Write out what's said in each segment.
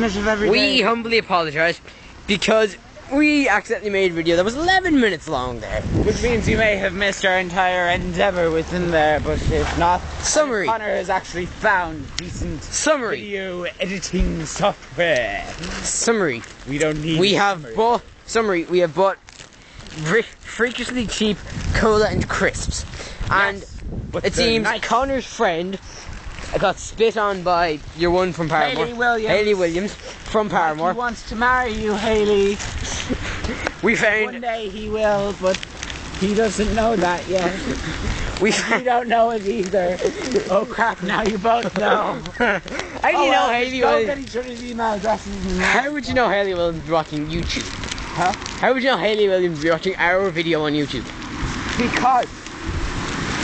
minute of every day. We humbly apologise because we accidentally made a video that was 11 minutes long there. Which means you may have missed our entire endeavour within there, but if not, Summary. Conor has actually found decent video editing software. Summary. We don't need We have bought freakishly cheap cola and crisps. And it seems nice. Conor's friend got spit on by your one from Paramore. Hayley Williams from Paramore. He wants to marry you, Hayley. We found one day he will, but he doesn't know that yet. We don't know it either. Oh crap! Now you both know. How do you know Hayley Don't Williams? get each other's email addresses. How would you know Hayley Williams be watching YouTube? Huh? How would you know Hayley Williams be watching our video on YouTube? Because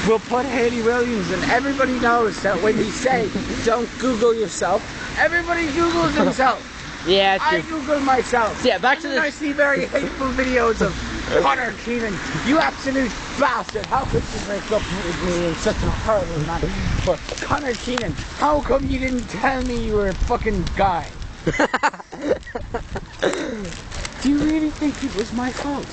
we'll put Hayley Williams, and everybody knows that when you say don't Google yourself, everybody Googles themselves. Yeah, I Google myself. Yeah, back to I see very hateful videos of Conor Keenan. You absolute bastard! How could you break up with me in such a horrible manner? But Conor Keenan, how come you didn't tell me you were a fucking guy? Do you really think it was my fault?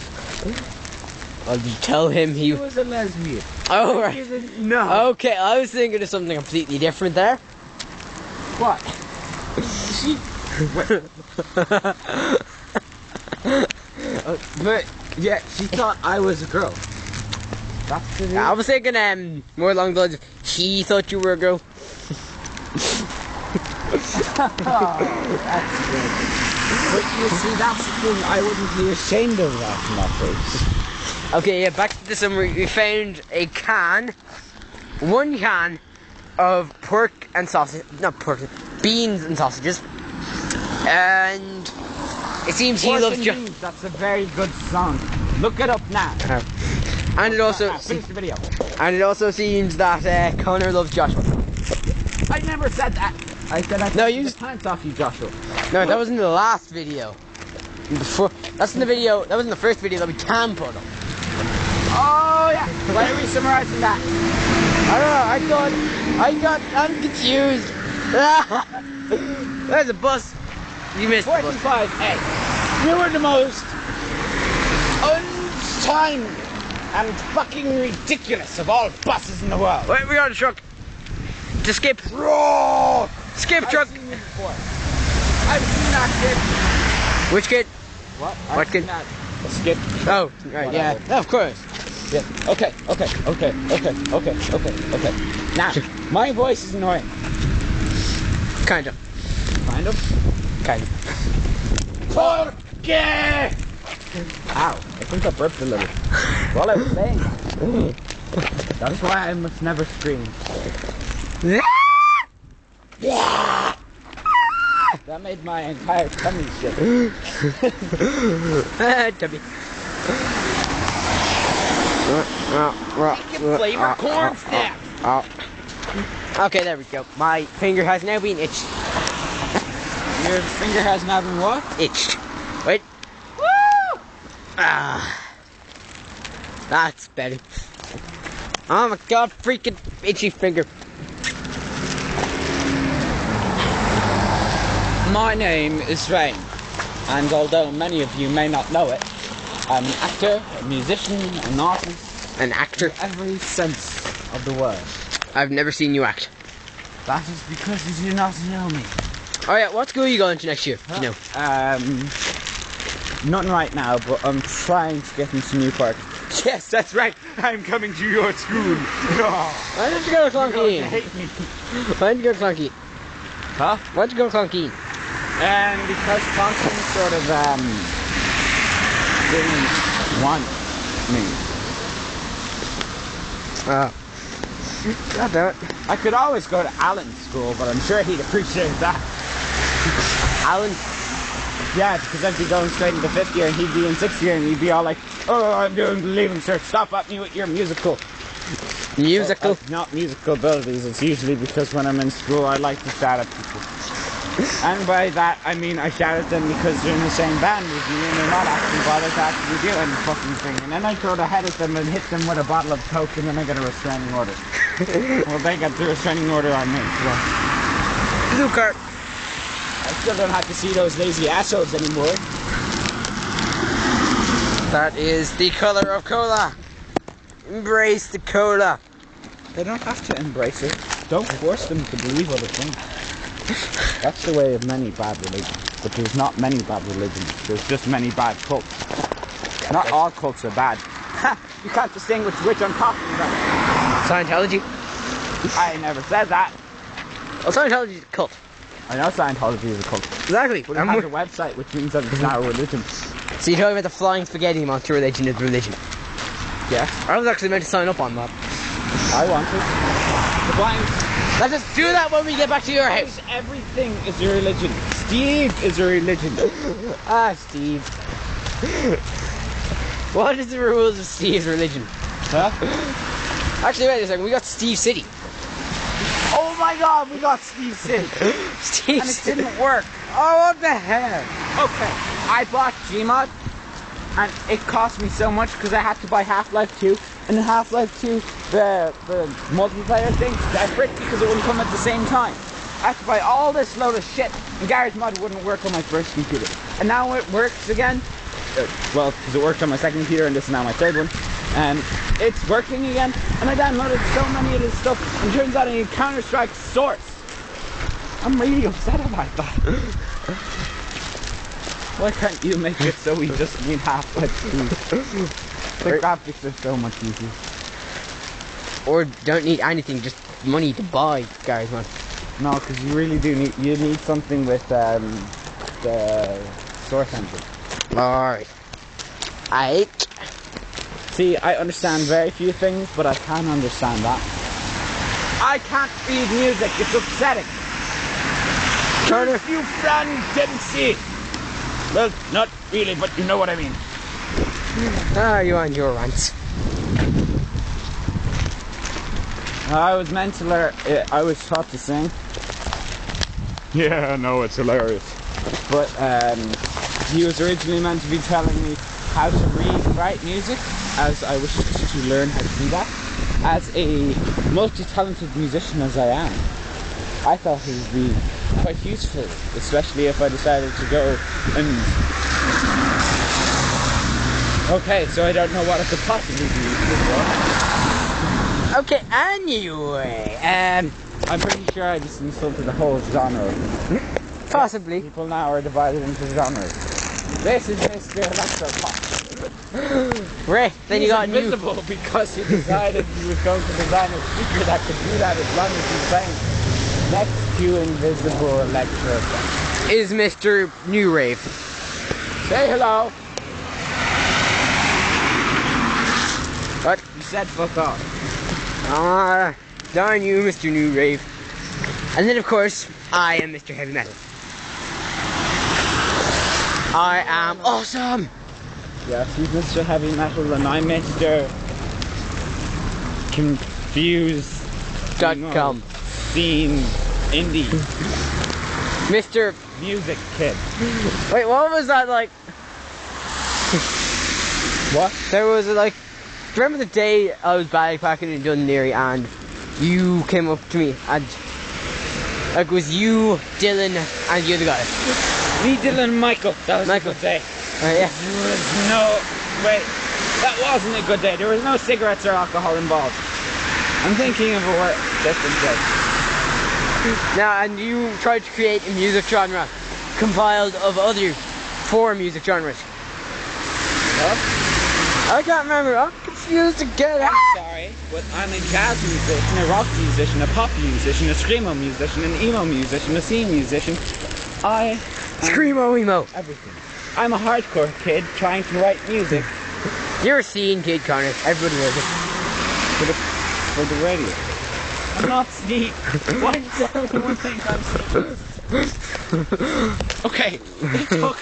I'll just tell him he was a lesbian. Oh, right. No. Okay, I was thinking of something completely different there. What? She. But yeah, she thought I was a girl. That's the I was thinking more along the lines of she thought you were a girl. Oh, that's good. But you see, that's the thing. I wouldn't be ashamed of that in that case. Okay, yeah. Back to the summary. We found one can of pork and sausage. Not pork, beans and sausages. And it seems he loves beans. That's a very good song. Look it up now. And it also finish the video. And it also seems that Conor loves Joshua. I never said that. I said I the pants off you, Joshua. No, that was in the last video. That's in the video. That was in the first video that we can put up. Oh yeah. Why are we summarising that? I don't know. I'm confused. There's a bus. You missed the bus. 45A. You were the most untimed and fucking ridiculous of all buses in the world. Wait, we got a truck. To skip. Roar! Skip truck. I've seen you before. I've seen that kid. Which kid? What? What kid? Skip. Oh, right, yeah. Of course. Yeah. Okay. Now, my voice is annoying. Kind of. Kind of. Okay. Ow! I think I burped a little. While I was saying that is why I must never scream. That made my entire tummy shake. Tummy. Flavor corn snap. Okay, there we go. My finger has now been itched. Your finger has now been what? Itched. Wait. Woo! That's better. Oh my god, freaking itchy finger. My name is Rain, and although many of you may not know it, I'm an actor, a musician, an artist. An actor? In every sense of the word. I've never seen you act. That is because you do not know me. Oh yeah, what school are you going to next year? You know. Nothing right now, but I'm trying to get into Newport. Yes, that's right. I'm coming to your school. Why did you go to Clonkeen? Why did you go to Clonkeen? Huh? Why did you go to Clonkeen? Because Clonkeen sort of didn't want me. God damn it. I could always go to Alan's school, but I'm sure he'd appreciate that. Alan? Yeah, because I'd be going straight into 5th year and he'd be in 6th year and he'd be all like, oh, I'm doing the Leaving Cert, stop at me with your musical. Musical? Not musical abilities, it's usually because when I'm in school I like to shout at people. And by that I mean I shout at them because they're in the same band as me and they're not actually bothered to actually do any fucking thing. And then I throw the head at them and hit them with a bottle of Coke and then I get a restraining order. Well, they got the restraining order on me. Blue card. I still don't have to see those lazy assholes anymore. That is the colour of cola. Embrace the cola. They don't have to embrace it. Don't force them to believe other things. That's the way of many bad religions. But there's not many bad religions. There's just many bad cults. Not all cults are bad. You can't distinguish which I'm talking about. Scientology? I never said that. Well, Scientology is a cult. I know Scientology is a cult. Exactly. But it has a website, which means that it's not a religion. So you're talking about the flying spaghetti monster religion is religion? Yeah. I was actually meant to sign up on that. I want it. The flying... Let's just do that when we get back to your house. Everything is a religion. Steve is a religion. Steve. What is the rules of Steve's religion? Huh? Actually, wait a second. We got Steve City. Oh my God, we got Steve City. Steve and it City. didn't work. Oh, what the hell? Okay, I bought Gmod, and it cost me so much because I had to buy Half-Life 2. And in Half-Life 2, the multiplayer thing, separate because it wouldn't come at the same time. I had to buy all this load of shit, and GarageMod wouldn't work on my first computer. And now it works again. Well, because it worked on my second computer, and this is now my third one. And it's working again, and I downloaded so many of this stuff, and it turns out I need Counter-Strike Source. I'm really upset about that. Why can't you make it so we just need Half-Life 2? The graphics are so much easier. Or don't need anything, just money to buy GarageMod. No, because you really do need something with the Source engine. Alright. See, I understand very few things, but I can understand that. I can't read music, it's upsetting. Conor, if you friends didn't see it. Well, not really, but you know what I mean. You on your rants. I was meant to learn, I was taught to sing. Yeah, no, it's hilarious. But he was originally meant to be telling me how to read and write music, as I wished to learn how to do that. As a multi-talented musician as I am, I thought he would be quite useful, especially if I decided to go and... Okay, so I don't know what it could possibly be useful for. Okay, anyway, I'm pretty sure I just insulted the whole genre. Possibly. People now are divided into genres. This is Mr. Electropop. Right, then you got invisible new... because he decided he was going to design a speaker that could do that as long as he's playing. Next to invisible Electropop is Mr. New Rave. Say hello. What? You said fuck off. Darn you, Mr. New Rave. And then, of course, I am Mr. Heavy Metal. I am awesome! Yes, he's Mr. Heavy Metal and I'm Mr. Confused.com. Scene Indie. Mr. Music Kid. Wait, what was that like? What? There was like... Do you remember the day I was backpacking in Dundee and you came up to me and... Like, it was you, Dylan, and the other guy. Me, Dylan, and Michael. That was Michael. a good day. Yeah. There was no... Wait. That wasn't a good day. There was no cigarettes or alcohol involved. I'm thinking of a different day. Now, and you tried to create a music genre compiled of other 4 music genres. Huh? I can't remember. I'm confused again. I'm sorry, but I'm a jazz musician, a rock musician, a pop musician, a screamo musician, an emo musician, a scene musician. Screamo emo. Everything. I'm a hardcore kid trying to write music. You're a scene kid, Conor. Everybody knows it. For the radio. I'm not Steve. Why does everyone think I'm Steve? Okay, it took...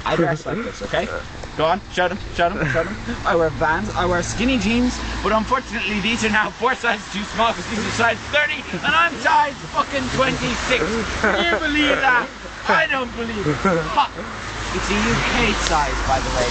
I dress like this, okay? Go on, show them. I wear Vans, I wear skinny jeans, but unfortunately these are now 4 sizes too small because these are size 30 and I'm size fucking 26. Can you believe that? I don't believe it. Ha. It's a UK size, by the way,